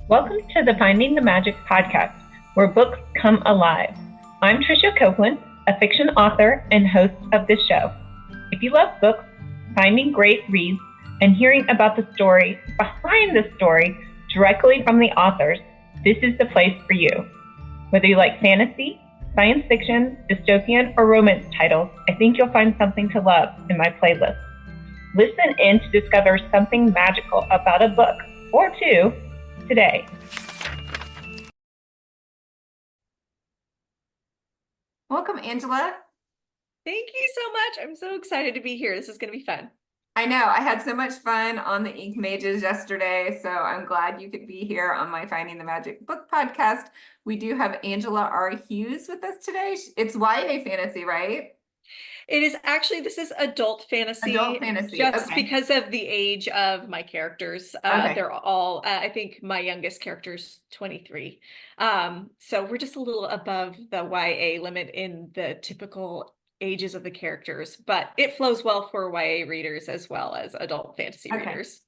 Welcome to the Finding the Magic podcast, where books come alive. I'm Tricia Copeland, a fiction author and host of this show. If you love books, finding great reads, and hearing about the story behind the story directly from the authors, this is the place for you. Whether you like fantasy, science fiction, dystopian, or romance titles, I think you'll find something to love in my playlist. Listen in to discover something magical about a book or two today. Welcome, Angela. Thank you so much. I'm so excited to be here. This is going to be fun. I know I had so much fun on the Ink Mages yesterday, so I'm glad you could be here on my Finding the Magic book podcast. We do have Angela R. Hughes with us today. It's YA fantasy, right? It is actually, this is adult fantasy. Adult fantasy, just okay. because of the age of my characters. Okay. They're all, I think my youngest character's 23. So we're just a little above the YA limit in the typical ages of the characters, but it flows well for YA readers as well as adult fantasy readers.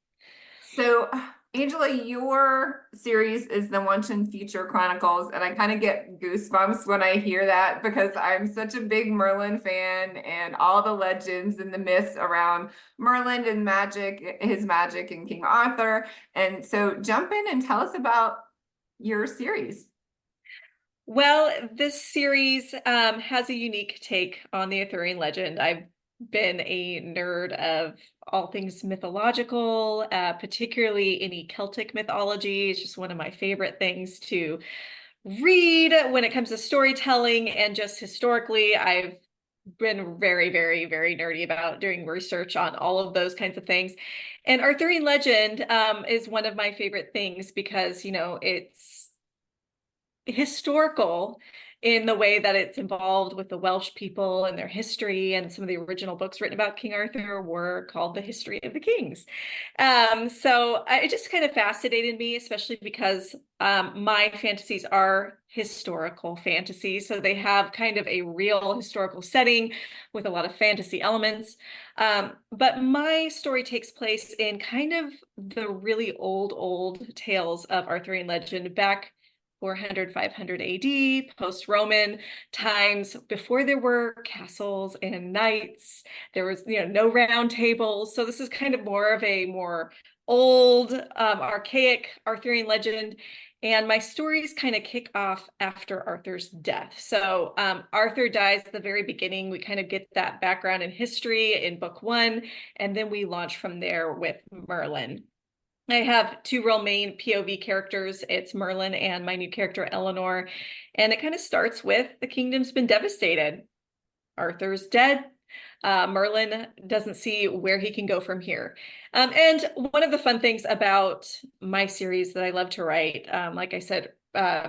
So, Angela, your series is the Wanton Future Chronicles, and I kind of get goosebumps when I hear that because I'm such a big Merlin fan and all the legends and the myths around Merlin and magic, his magic and King Arthur. And so jump in and tell us about your series. Well, this series has a unique take on the Arthurian legend. I've been a nerd of all things mythological, particularly any Celtic mythology. It's just one of my favorite things to read when it comes to storytelling, and just historically, I've been very, very, very nerdy about doing research on all of those kinds of things. And Arthurian legend is one of my favorite things because, you know, it's historical in the way that it's involved with the Welsh people and their history, and some of the original books written about King Arthur were called The History of the Kings. So it just kind of fascinated me, especially because my fantasies are historical fantasies. So they have kind of a real historical setting with a lot of fantasy elements. But my story takes place in kind of the really old tales of Arthurian legend back 400, 500 AD, post-Roman times, before there were castles and knights. There was, no round tables. So this is kind of more of a more old, archaic Arthurian legend. And my stories kind of kick off after Arthur's death. So Arthur dies at the very beginning. We kind of get that background in history in book one, and then we launch from there with Merlin. I have two real main POV characters. It's Merlin and my new character, Eleanor. And it kind of starts with the kingdom's been devastated. Arthur's dead. Merlin doesn't see where he can go from here. And one of the fun things about my series that I love to write, like I said,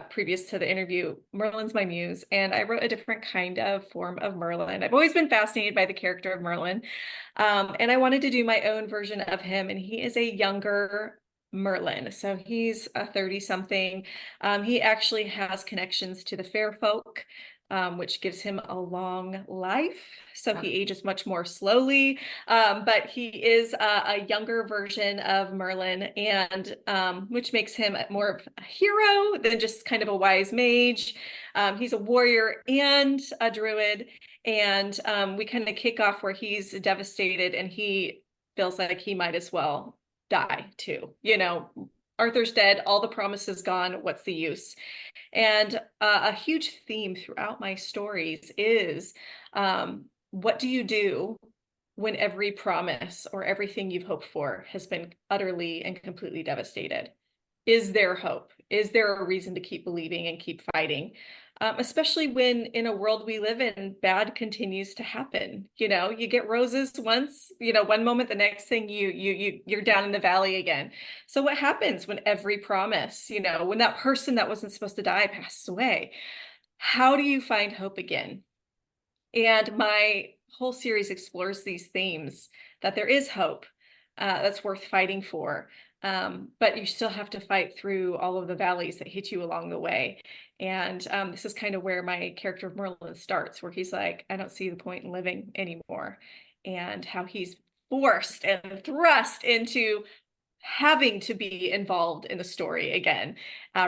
previous to the interview, Merlin's my muse, and I wrote a different kind of form of Merlin. I've always been fascinated by the character of Merlin, and I wanted to do my own version of him, and he is a younger Merlin. So he's a 30-something. He actually has connections to the fair folk, which gives him a long life. So he ages much more slowly, but he is a younger version of Merlin, and which makes him more of a hero than just kind of a wise mage. He's a warrior and a druid, and we kind of kick off where he's devastated and he feels like he might as well die too. Arthur's dead, all the promises gone, what's the use? And a huge theme throughout my stories is what do you do when every promise or everything you've hoped for has been utterly and completely devastated? Is there hope? Is there a reason to keep believing and keep fighting? Especially when in a world we live in, bad continues to happen. You get roses once, one moment, the next thing you're down in the valley again. So what happens when every promise, when that person that wasn't supposed to die passes away? How do you find hope again? And my whole series explores these themes, that there is hope, that's worth fighting for. But you still have to fight through all of the valleys that hit you along the way. And this is kind of where my character of Merlin starts, where he's like, I don't see the point in living anymore. And how he's forced and thrust into having to be involved in the story again,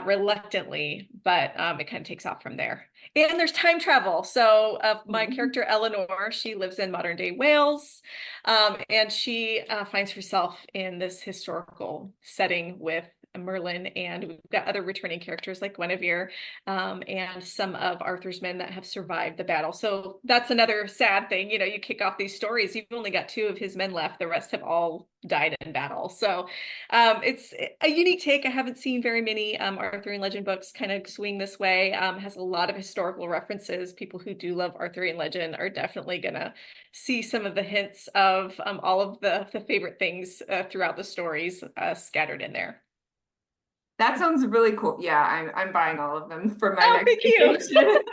reluctantly, but it kind of takes off from there. And there's time travel. So my character Eleanor, she lives in modern day Wales, and she finds herself in this historical setting with Merlin, and we've got other returning characters like Guinevere, and some of Arthur's men that have survived the battle. So that's another sad thing. You know, you kick off these stories, you've only got 2 of his men left. The rest have all died in battle. So it's a unique take. I haven't seen very many Arthurian legend books kind of swing this way. Has a lot of historical references. People who do love Arthurian legend are definitely gonna see some of the hints of all of the favorite things throughout the stories scattered in there. That sounds really cool. Yeah, I'm buying all of them for my Oh, next thank you. vacation.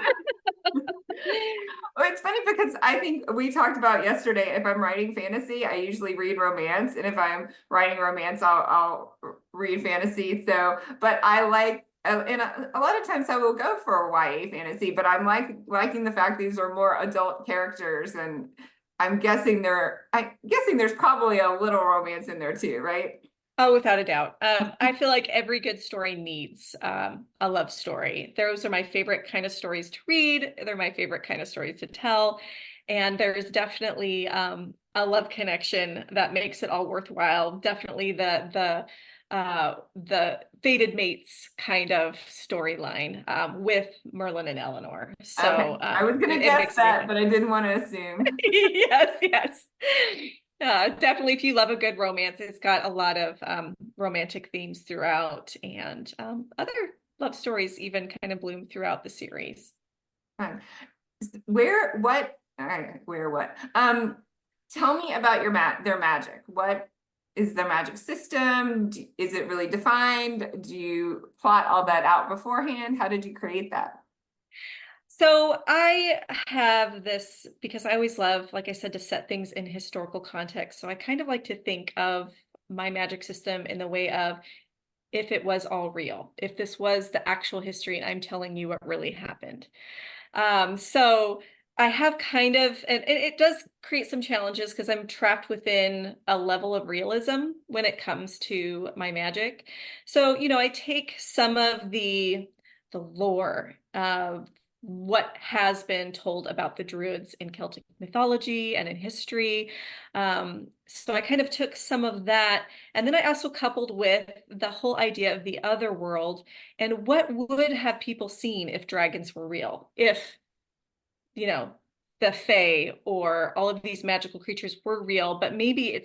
Well, it's funny because I think we talked about yesterday, if I'm writing fantasy, I usually read romance. And if I'm writing romance, I'll read fantasy. So, but I like, and a lot of times I will go for a YA fantasy, but I'm liking the fact these are more adult characters, and I'm guessing there's probably a little romance in there too, right? Oh, without a doubt. I feel like every good story needs a love story. Those are my favorite kind of stories to read. They're my favorite kind of stories to tell. And there's definitely a love connection that makes it all worthwhile. Definitely the fated mates kind of storyline with Merlin and Eleanor. So Okay. I was gonna it guess makes that, but I didn't want to assume. yes, yes. Definitely, if you love a good romance, it's got a lot of romantic themes throughout, and other love stories even kind of bloom throughout the series. Fine. All right, where, what? Tell me about their magic. What is their magic system? Is it really defined? Do you plot all that out beforehand? How did you create that? So I have this because I always love, like I said, to set things in historical context. So I kind of like to think of my magic system in the way of if it was all real, if this was the actual history and I'm telling you what really happened. So I have kind of, and it does create some challenges because I'm trapped within a level of realism when it comes to my magic. So, you know, I take some of the lore of what has been told about the Druids in Celtic mythology and in history. So I kind of took some of that, and then I also coupled with the whole idea of the other world and what would have people seen if dragons were real, if you know, the Fae or all of these magical creatures were real, but maybe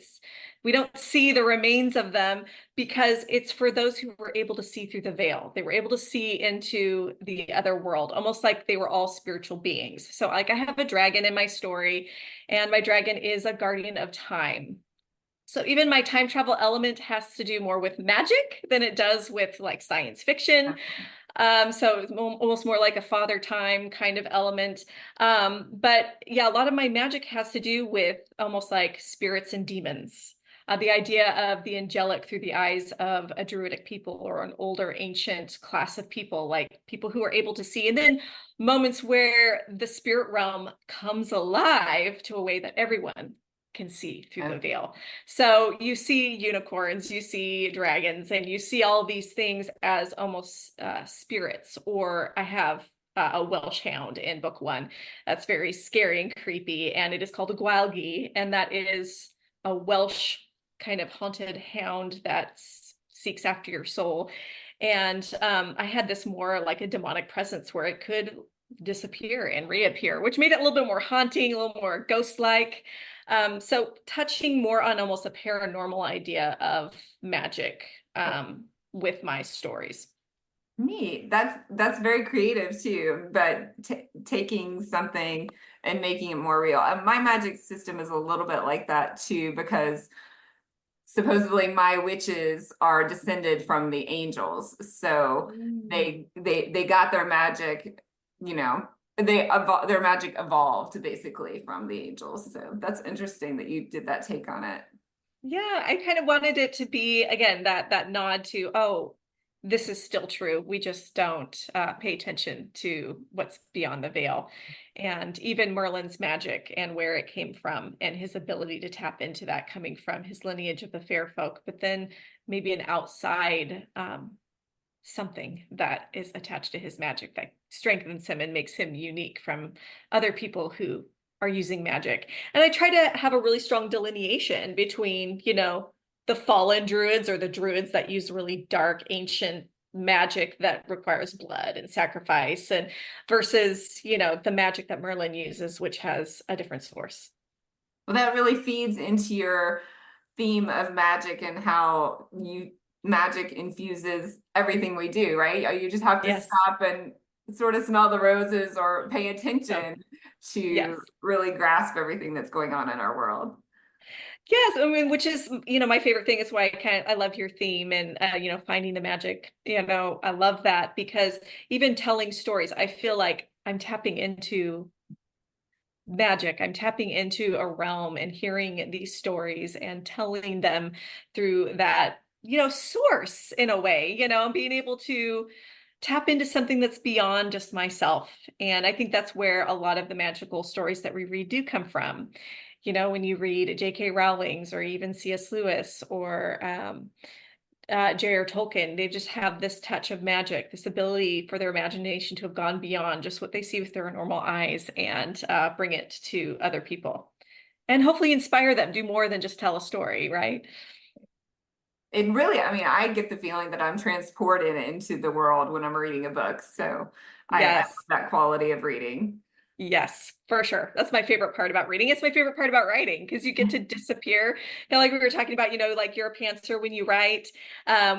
we don't see the remains of them because it's for those who were able to see through the veil. They were able to see into the other world, almost like they were all spiritual beings. So like I have a dragon in my story, and my dragon is a guardian of time. So even my time travel element has to do more with magic than it does with like science fiction. So it's almost more like a father time kind of element. But yeah, a lot of my magic has to do with almost like spirits and demons. The idea of the angelic through the eyes of a druidic people or an older ancient class of people, like people who are able to see, and then moments where the spirit realm comes alive to a way that everyone can see through the veil. So you see unicorns, you see dragons, and you see all these things as almost spirits. Or I have a Welsh hound in book 1 that's very scary and creepy, and it is called a Gwaelgi, and that is a Welsh kind of haunted hound that seeks after your soul. And I had this more like a demonic presence where it could disappear and reappear, which made it a little bit more haunting, a little more ghost-like. So touching more on almost a paranormal idea of magic with my stories. Neat. That's very creative too, but taking something and making it more real. My magic system is a little bit like that too, because supposedly my witches are descended from the angels. So they got their magic, you know, their magic evolved basically from the angels. So that's interesting that you did that take on it. Yeah, I kind of wanted it to be again that nod to, oh, this is still true. We just don't pay attention to what's beyond the veil. And even Merlin's magic and where it came from and his ability to tap into that coming from his lineage of the fair folk. But then maybe an outside something that is attached to his magic that strengthens him and makes him unique from other people who are using magic. And I try to have a really strong delineation between, the fallen druids or the druids that use really dark, ancient magic that requires blood and sacrifice, and versus, the magic that Merlin uses, which has a different source. Well, that really feeds into your theme of magic and how magic infuses everything we do, right? You just have to Yes. stop and sort of smell the roses or pay attention to Yes. really grasp everything that's going on in our world. Yes, I mean, which is, my favorite thing is why I love your theme and, finding the magic, I love that because even telling stories, I feel like I'm tapping into magic. I'm tapping into a realm and hearing these stories and telling them through that, source in a way, being able to tap into something that's beyond just myself. And I think that's where a lot of the magical stories that we read do come from. When you read J.K. Rowling's or even C.S. Lewis or J.R. Tolkien, they just have this touch of magic, this ability for their imagination to have gone beyond just what they see with their normal eyes and bring it to other people. And hopefully inspire them, do more than just tell a story, right? It really, I mean, I get the feeling that I'm transported into the world when I'm reading a book. So I love Yes. that quality of reading. Yes, for sure. That's my favorite part about reading. It's my favorite part about writing because you get to disappear. Like we were talking about, like you're a pantser when you write.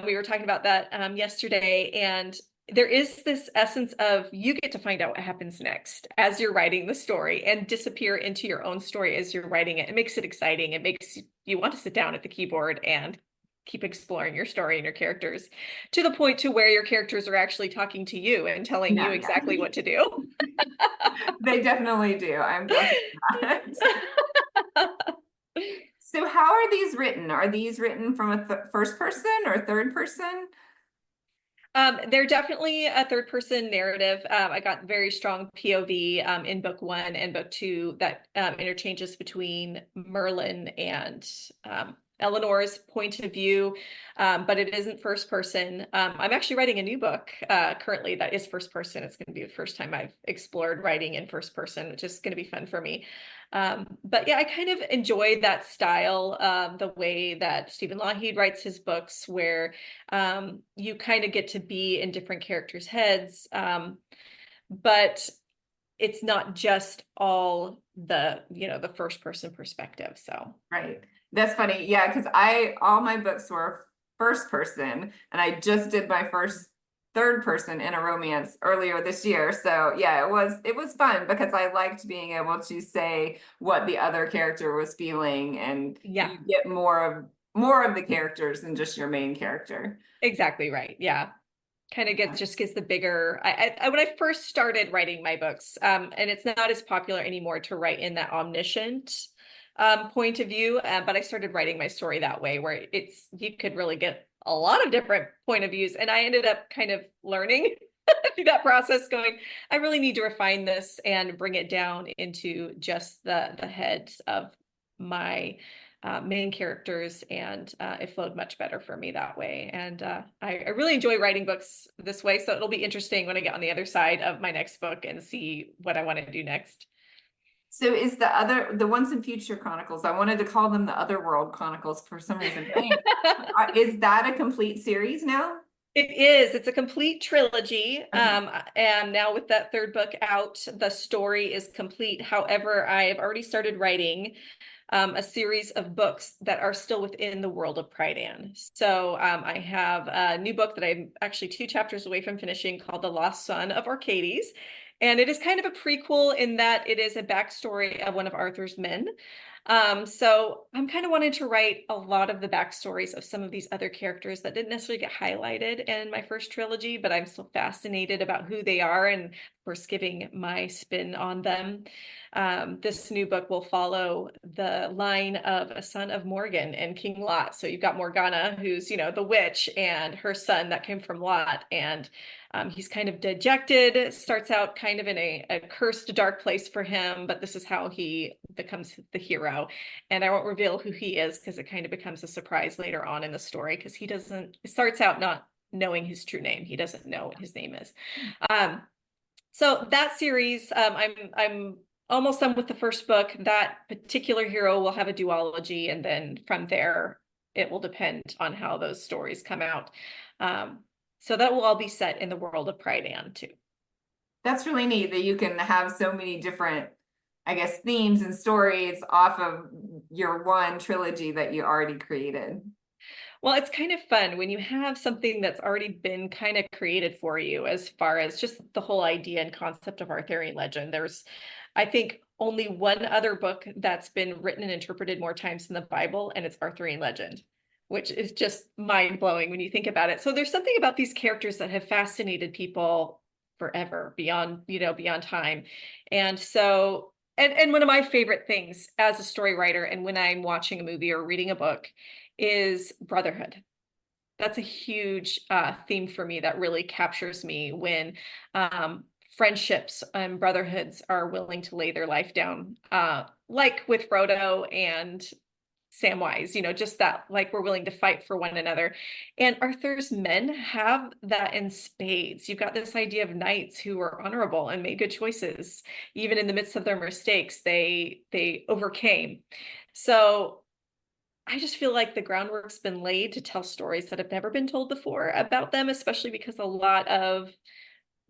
We were talking about that yesterday, and there is this essence of you get to find out what happens next as you're writing the story and disappear into your own story as you're writing it. It makes it exciting. It makes you want to sit down at the keyboard and keep exploring your story and your characters to the point to where your characters are actually talking to you and telling you exactly what to do. They definitely do. I'm guilty of that. So how are these written? Are these written from a first person or third person? They're definitely a third person narrative. I got very strong POV in book 1 and book 2 that interchanges between Merlin and Eleanor's point of view, but it isn't first person. I'm actually writing a new book currently that is first person. It's going to be the first time I've explored writing in first person, which is going to be fun for me. But yeah, I kind of enjoy that style, the way that Stephen Lougheed writes his books, where you kind of get to be in different characters' heads, but it's not just all the first person perspective. So Right. That's funny. Yeah, because all my books were first person, and I just did my first third person in a romance earlier this year. So yeah, it was fun because I liked being able to say what the other character was feeling, and yeah, you get more of the characters than just your main character. exactly right. Yeah. Kind of gets the bigger. I when I first started writing my books, and it's not as popular anymore to write in that omniscient point of view, but I started writing my story that way, where you could really get a lot of different point of views, and I ended up kind of learning through that process, going, I really need to refine this and bring it down into just the heads of my main characters, and it flowed much better for me that way. And I really enjoy writing books this way, so it'll be interesting when I get on the other side of my next book and see what I want to do next. So is the Once and Future Chronicles, I wanted to call them the Otherworld Chronicles for some reason. Is that a complete series now? It is. It's a complete trilogy. And now with that third book out, the story is complete. However, I've already started writing a series of books that are still within the world of Prydan. So I have a new book that I'm actually 2 chapters away from finishing called The Lost Son of Arcades. And it is kind of a prequel in that it is a backstory of one of Arthur's men. So I'm kind of wanting to write a lot of the backstories of some of these other characters that didn't necessarily get highlighted in my first trilogy, but I'm still fascinated about who they are and, of course, giving my spin on them. This new book will follow the line of a son of Morgan and King Lot. So you've got Morgana, who's, the witch, and her son that came from Lot. And he's kind of dejected, starts out kind of in a cursed, dark place for him, but this is how he becomes the hero. hero. And I won't reveal who he is because it kind of becomes a surprise later on in the story, because it starts out not knowing his true name. He doesn't know what his name is. So that series, I'm almost done with the first book. That particular hero will have a duology, and then from there, it will depend on how those stories come out. So that will all be set in the world of Pride Anne too. That's really neat that you can have so many different, I guess, themes and stories off of your one trilogy that you already created. Well, it's kind of fun when you have something that's already been kind of created for you, as far as just the whole idea and concept of Arthurian legend. There's, I think, only one other book that's been written and interpreted more times than the Bible, and it's Arthurian legend, which is just mind-blowing when you think about it. So there's something about these characters that have fascinated people forever, beyond, beyond time. And so, and one of my favorite things as a story writer, and when I'm watching a movie or reading a book, is brotherhood. That's a huge theme for me that really captures me, when friendships and brotherhoods are willing to lay their life down, like with Frodo and Samwise, just that, like, we're willing to fight for one another. And Arthur's men have that in spades. You've got this idea of knights who are honorable and made good choices. Even in the midst of their mistakes, they overcame. So I just feel like the groundwork's been laid to tell stories that have never been told before about them, especially because a lot of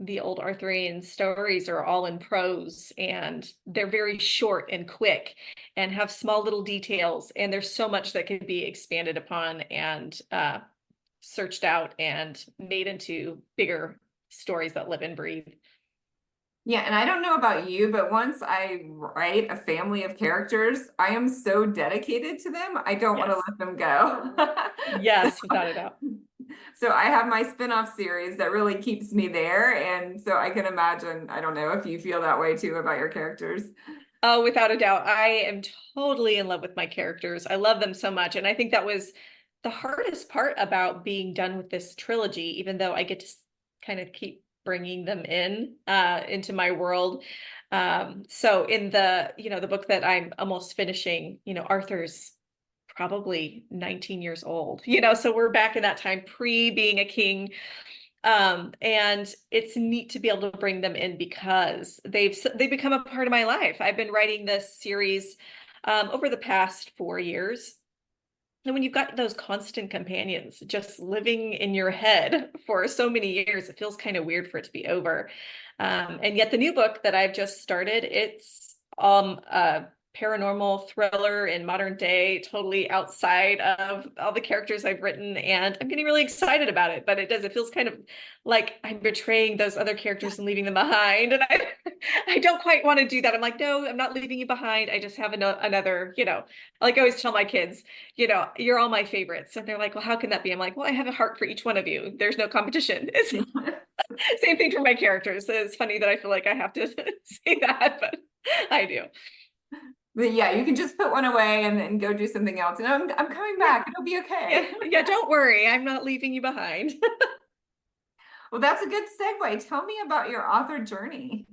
the old Arthurian stories are all in prose, and they're very short and quick and have small little details. And there's so much that can be expanded upon and searched out and made into bigger stories that live and breathe. Yeah, and I don't know about you, but once I write a family of characters, I am so dedicated to them. I don't want to let them go. Yes, without a doubt. So I have my spin-off series that really keeps me there. And so I can imagine, I don't know if you feel that way too about your characters. Oh, without a doubt. I am totally in love with my characters. I love them so much. And I think that was the hardest part about being done with this trilogy, even though I get to kind of keep bringing them in into my world. So in the book that I'm almost finishing, Arthur's probably 19 years old, so we're back in that time, pre being a king. And it's neat to be able to bring them in because they've become a part of my life. I've been writing this series over the past 4 years. And when you've got those constant companions just living in your head for so many years, it feels kind of weird for it to be over. And yet the new book that I've just started, it's a paranormal thriller in modern day, totally outside of all the characters I've written, and I'm getting really excited about it. But it feels kind of like I'm betraying those other characters and leaving them behind, and I don't quite want to do that. I'm like, no, I'm not leaving you behind. I just have another, like I always tell my kids, you're all my favorites. And they're like, well, how can that be? I'm like, well, I have a heart for each one of you. There's no competition. It's same thing for my characters. It's funny that I feel like I have to say that, but I do. But yeah, you can just put one away and then go do something else. And I'm coming back. It'll be okay. Yeah, don't worry. I'm not leaving you behind. Well, that's a good segue. Tell me about your author journey.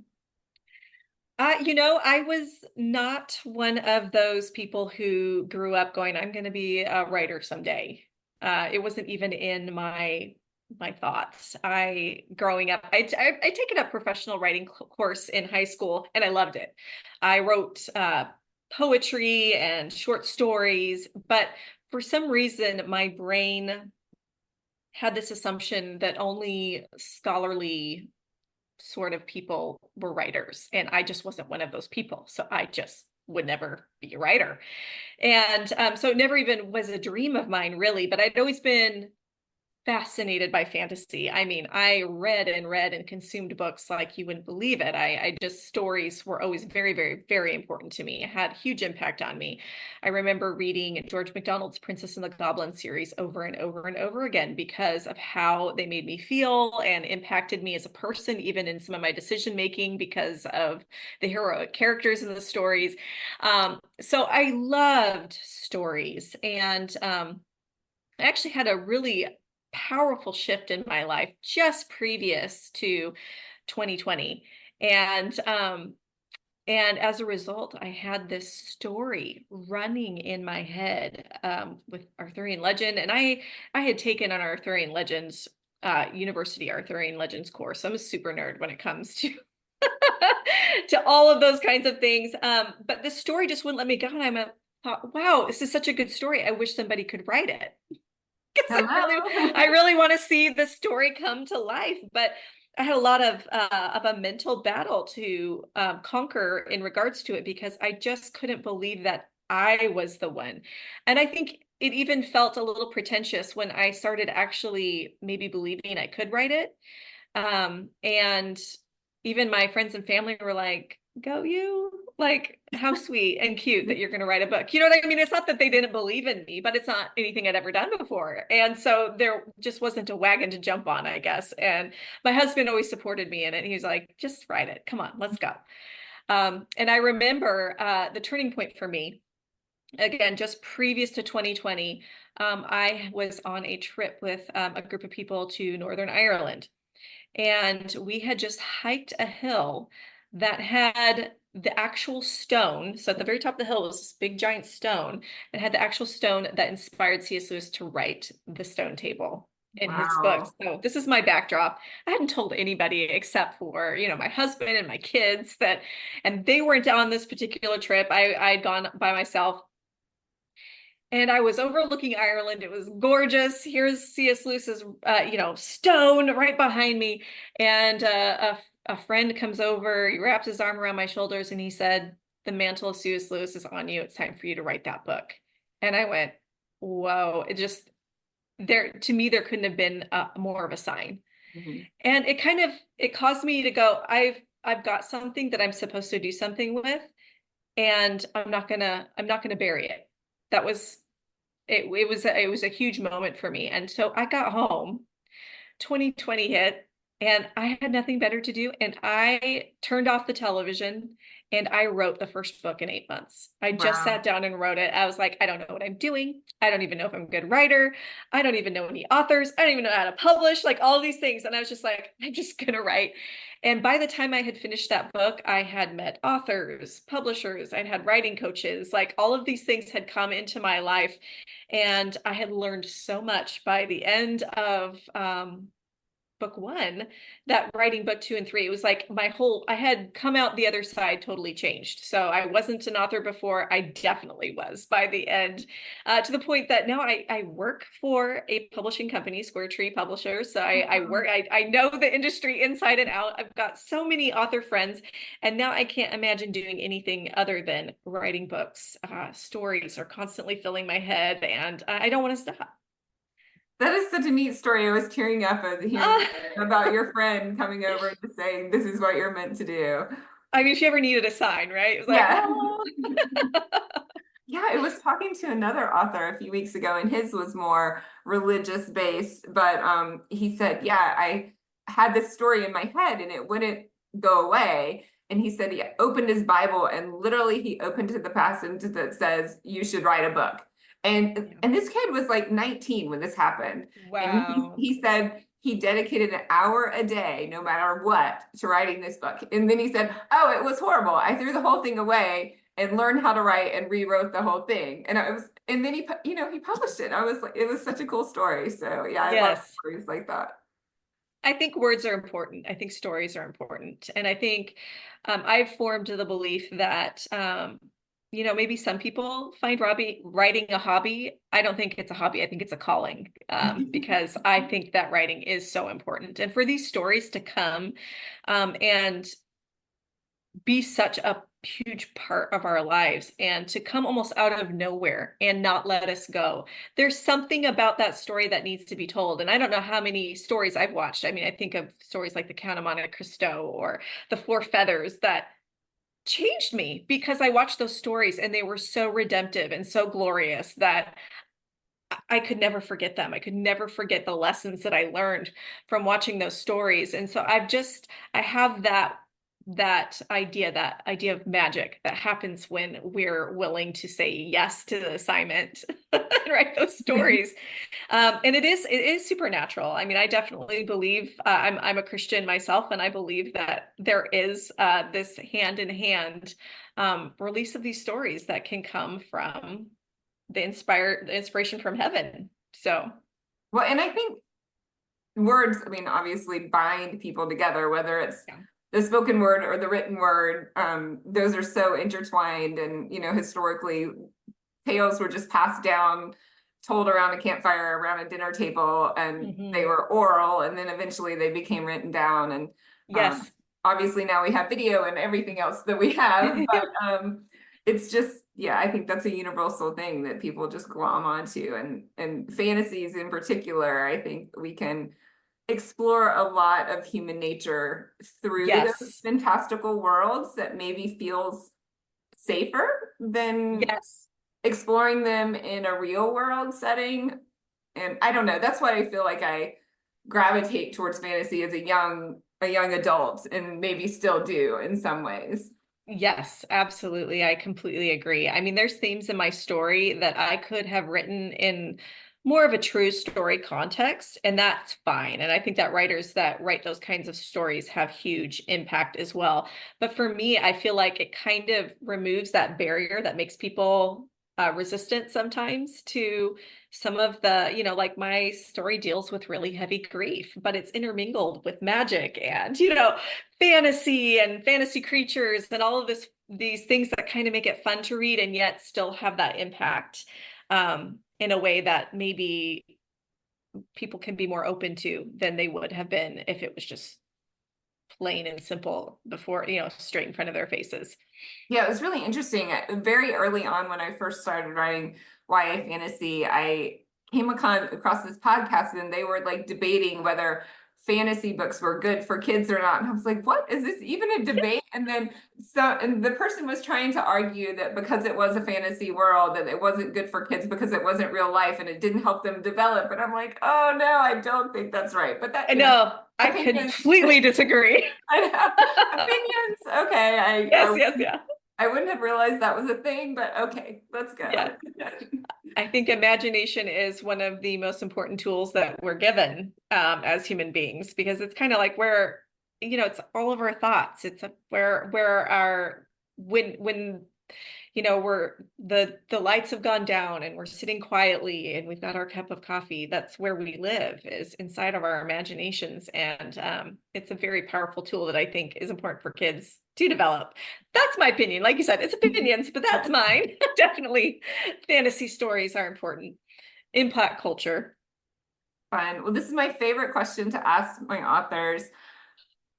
I was not one of those people who grew up going, I'm going to be a writer someday. It wasn't even in my thoughts. Growing up, I taken a professional writing course in high school, and I loved it. I wrote poetry and short stories, but for some reason, my brain had this assumption that only scholarly sort of people were writers, and I just wasn't one of those people. So I just would never be a writer. And so it never even was a dream of mine, really, but I'd always been fascinated by fantasy. I mean, I read and consumed books like you wouldn't believe it. Stories were always very, very, very important to me. It had huge impact on me. I remember reading George MacDonald's Princess and the Goblin series over and over and over again because of how they made me feel and impacted me as a person, even in some of my decision making, because of the heroic characters in the stories. So I loved stories, and I actually had a really powerful shift in my life just previous to 2020. And And as a result, I had this story running in my head with Arthurian legend. And I had taken an Arthurian legends, university Arthurian legends course. I'm a super nerd when it comes to to all of those kinds of things. But this story just wouldn't let me go. And thought, wow, this is such a good story. I wish somebody could write it. Because Hello. I really want to see the story come to life. But I had a lot of a mental battle to conquer in regards to it, because I just couldn't believe that I was the one. And I think it even felt a little pretentious when I started actually maybe believing I could write it. And even my friends and family were like, go you, like, how sweet and cute that you're going to write a book. You know what I mean? It's not that they didn't believe in me, but it's not anything I'd ever done before. And so there just wasn't a wagon to jump on, I guess. And my husband always supported me in it. He's like, just write it. Come on, let's go. And I remember the turning point for me, again, just previous to 2020, I was on a trip with a group of people to Northern Ireland. And we had just hiked a hill that had the actual stone. So at the very top of the hill was this big giant stone, and had the actual stone that inspired C.S. Lewis to write the Stone Table in his books. Wow. So this is my backdrop. I hadn't told anybody except for, my husband and my kids and they weren't on this particular trip. I'd gone by myself. And I was overlooking Ireland. It was gorgeous. Here's C.S. Lewis's, stone right behind me. And a friend comes over, he wraps his arm around my shoulders, and he said, the mantle of C.S. Lewis is on you. It's time for you to write that book. And I went, whoa, to me, there couldn't have been more of a sign. Mhm. And it caused me to go, I've got something that I'm supposed to do something with, and I'm not gonna bury it. That was it was a huge moment for me. And so I got home, 2020 hit, and I had nothing better to do. And I turned off the television and I wrote the first book in 8 months. I just Wow. sat down and wrote it. I was like, I don't know what I'm doing. I don't even know if I'm a good writer. I don't even know any authors. I don't even know how to publish, like all these things. And I was just like, I'm just going to write. And by the time I had finished that book, I had met authors, publishers, I'd had writing coaches, like all of these things had come into my life. And I had learned so much by the end of book one, that writing book two and three, it was like I had come out the other side totally changed. So I wasn't an author before. I definitely was by the end, to the point that now I work for a publishing company, Square Tree Publishers. So I know the industry inside and out. I've got so many author friends, and now I can't imagine doing anything other than writing books. Stories are constantly filling my head, and I don't want to stop. That is such a neat story. I was tearing up as hearing Ah. about your friend coming over and saying, this is what you're meant to do. I mean, if you ever needed a sign, right? It was like, Yeah. oh. Yeah, I was talking to another author a few weeks ago, and his was more religious based, but he said, yeah, I had this story in my head and it wouldn't go away. And he said he opened his Bible and literally he opened to the passage that says you should write a book. And this kid was like 19 when this happened. And Wow. he said he dedicated an hour a day, no matter what, to writing this book. And then he said, oh, it was horrible. I threw the whole thing away and learned how to write and rewrote the whole thing. And then he published it. I was like, it was such a cool story. So yeah, I love Yes. stories like that. I think words are important. I think stories are important. And I think I've formed the belief that, maybe some people find writing a hobby. I don't think it's a hobby. I think it's a calling, because I think that writing is so important. And for these stories to come and be such a huge part of our lives, and to come almost out of nowhere and not let us go. There's something about that story that needs to be told. And I don't know how many stories I've watched. I mean, I think of stories like The Count of Monte Cristo or The Four Feathers that changed me, because I watched those stories and they were so redemptive and so glorious that I could never forget them. I could never forget the lessons that I learned from watching those stories. And so I have that idea of magic that happens when we're willing to say yes to the assignment and write those stories. And it is supernatural. I mean, I definitely believe, I'm a Christian myself, and I believe that there is this hand in hand release of these stories that can come from the inspiration from heaven. So, Well, and I think words, I mean, obviously bind people together, whether it's yeah. the spoken word or the written word. Those are so intertwined, and historically, tales were just passed down, told around a campfire, around a dinner table, and they were oral, and then eventually they became written down. And Yes. obviously now we have video and everything else that we have, but it's just, yeah, I think that's a universal thing that people just glom onto, and fantasies in particular. I think we can explore a lot of human nature through those Yes. fantastical worlds that maybe feels safer than Yes. exploring them in a real world setting. And I don't know, that's why I feel like I gravitate towards fantasy as a young adult, and maybe still do in some ways. Yes, absolutely. I completely agree. I mean, there's themes in my story that I could have written in more of a true story context, and that's fine. And I think that writers that write those kinds of stories have huge impact as well. But for me, I feel like it kind of removes that barrier that makes people resistant sometimes to some of the, like my story deals with really heavy grief, but it's intermingled with magic and, fantasy and fantasy creatures and all of these things that kind of make it fun to read and yet still have that impact in a way that maybe people can be more open to than they would have been if it was just plain and simple before, straight in front of their faces. Yeah, it was really interesting. Very early on, when I first started writing YA fantasy, I came across this podcast, and they were like debating whether fantasy books were good for kids or not. And I was like, what is this even a debate? And the person was trying to argue that because it was a fantasy world, that it wasn't good for kids because it wasn't real life and it didn't help them develop. And I'm like, oh no, I don't think that's right. But that, I know, I opinions. completely disagree. I know. Opinions. Okay. Yes, yes, yeah. I wouldn't have realized that was a thing, but okay, let's go. Yeah. I think imagination is one of the most important tools that we're given as human beings, because it's kind of like where, it's all of our thoughts. It's where our, when we're the lights have gone down and we're sitting quietly and we've got our cup of coffee, that's where we live, is inside of our imaginations. And it's a very powerful tool that I think is important for kids to develop. That's my opinion. Like you said, it's opinions, but that's mine. Definitely fantasy stories are important in pop culture. Fun. Well, this is my favorite question to ask my authors.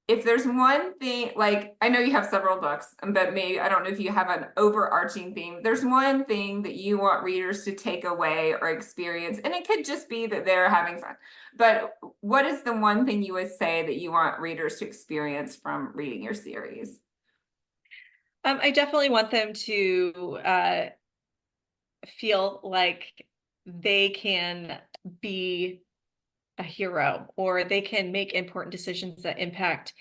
If there's one thing, like, I know you have several books, but maybe, I don't know if you have an overarching theme. There's one thing that you want readers to take away or experience, and it could just be that they're having fun. But what is the one thing you would say that you want readers to experience from reading your series? I definitely want them to feel like they can be a hero, or they can make important decisions that impact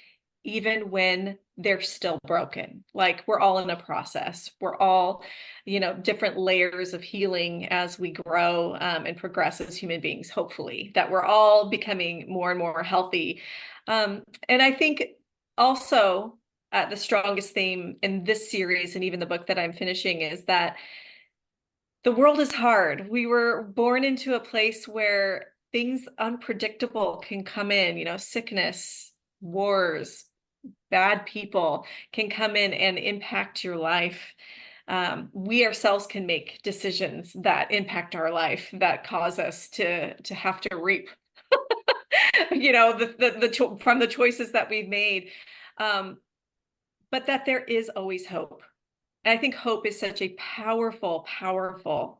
even when they're still broken. Like, we're all in a process. We're all, different layers of healing as we grow and progress as human beings, hopefully, that we're all becoming more and more healthy. And I think also the strongest theme in this series, and even the book that I'm finishing, is that the world is hard. We were born into a place where things unpredictable can come in, sickness, wars, bad people can come in and impact your life. We ourselves can make decisions that impact our life, that cause us to have to reap, from the choices that we've made. But that there is always hope. And I think hope is such a powerful, powerful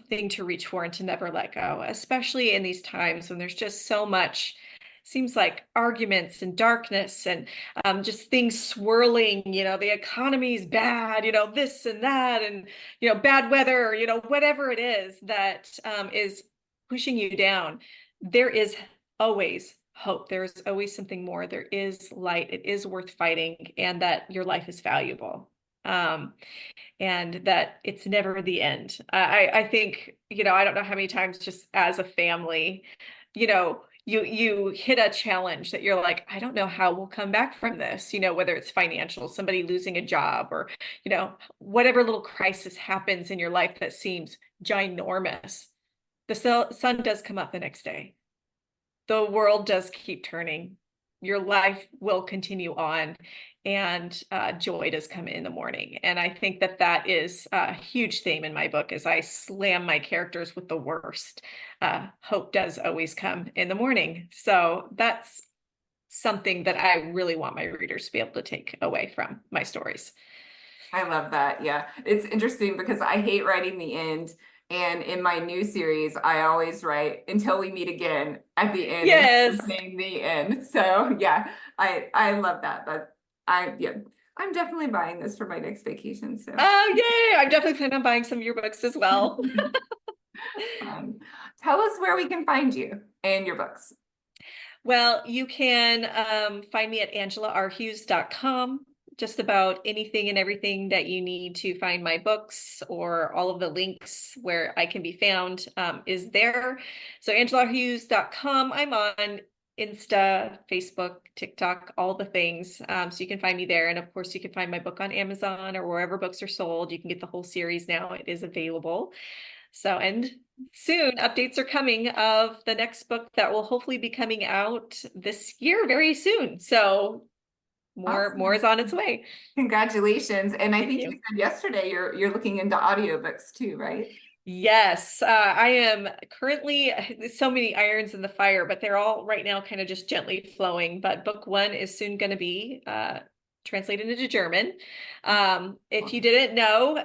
thing to reach for and to never let go, especially in these times when there's just so much, seems like, arguments and darkness and just things swirling, the economy's bad, this and that, and, bad weather, whatever it is that is pushing you down. There is always hope. There's always something more. There is light. It is worth fighting, and that your life is valuable. And that it's never the end. I think, I don't know how many times just as a family, you hit a challenge that you're like, I don't know how we'll come back from this, whether it's financial, somebody losing a job, or, whatever little crisis happens in your life that seems ginormous. The sun does come up the next day. The world does keep turning. Your life will continue on, and joy does come in the morning. And I think that is a huge theme in my book, as I slam my characters with the worst. Hope does always come in the morning. So that's something that I really want my readers to be able to take away from my stories. I love that. Yeah. It's interesting because I hate writing the end. And in my new series, I always write until we meet again at the end. Yes. Saying the end. So yeah, I love that. I'm definitely buying this for my next vacation. So oh yay! I'm definitely planning on buying some of your books as well. Tell us where we can find you and your books. Well, you can find me at AngelaRHughes.com. Just about anything and everything that you need to find my books, or all of the links where I can be found, is there. So AngelaRHughes.com. I'm on Insta, Facebook, TikTok, all the things. So you can find me there. And of course, you can find my book on Amazon or wherever books are sold. You can get the whole series now. It is available. So, and soon updates are coming of the next book that will hopefully be coming out this year very soon. So more is on its way. Congratulations. And I think you said yesterday you're looking into audiobooks too, right? Yes, I am currently, so many irons in the fire, but they're all right now kind of just gently flowing. But book 1 is soon going to be translated into German. If you didn't know,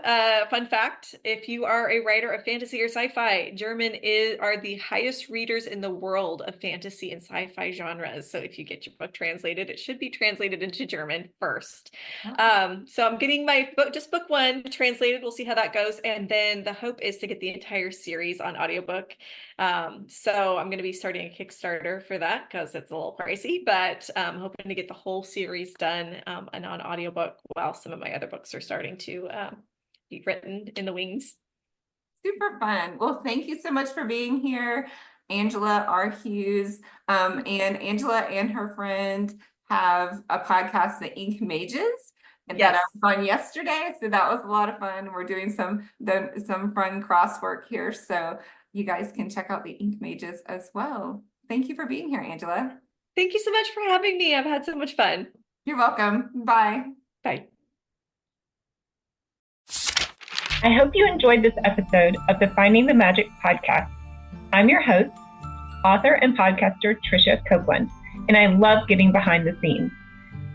fun fact, if you are a writer of fantasy or sci-fi, German are the highest readers in the world of fantasy and sci-fi genres. So if you get your book translated, it should be translated into German first. So I'm getting my book, just book 1 translated. We'll see how that goes. And then the hope is to get the entire series on audiobook. So I'm going to be starting a Kickstarter for that because it's a little pricey, but I'm hoping to get the whole series done and on audiobook while some of my other books are starting to be written in the wings. Super fun. Well, thank you so much for being here, Angela R. Hughes. And Angela and her friend have a podcast, The Ink Mages, and that I was on yesterday. So that was a lot of fun. We're doing some fun crosswork here. So you guys can check out The Ink Mages as well. Thank you for being here, Angela. Thank you so much for having me. I've had so much fun. You're welcome. Bye. Bye. I hope you enjoyed this episode of the Finding the Magic podcast. I'm your host, author and podcaster Tricia Copeland, and I love getting behind the scenes.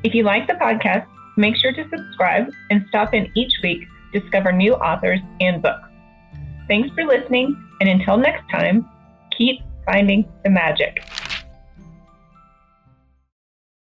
If you like the podcast, make sure to subscribe and stop in each week to discover new authors and books. Thanks for listening, and until next time, keep finding the magic.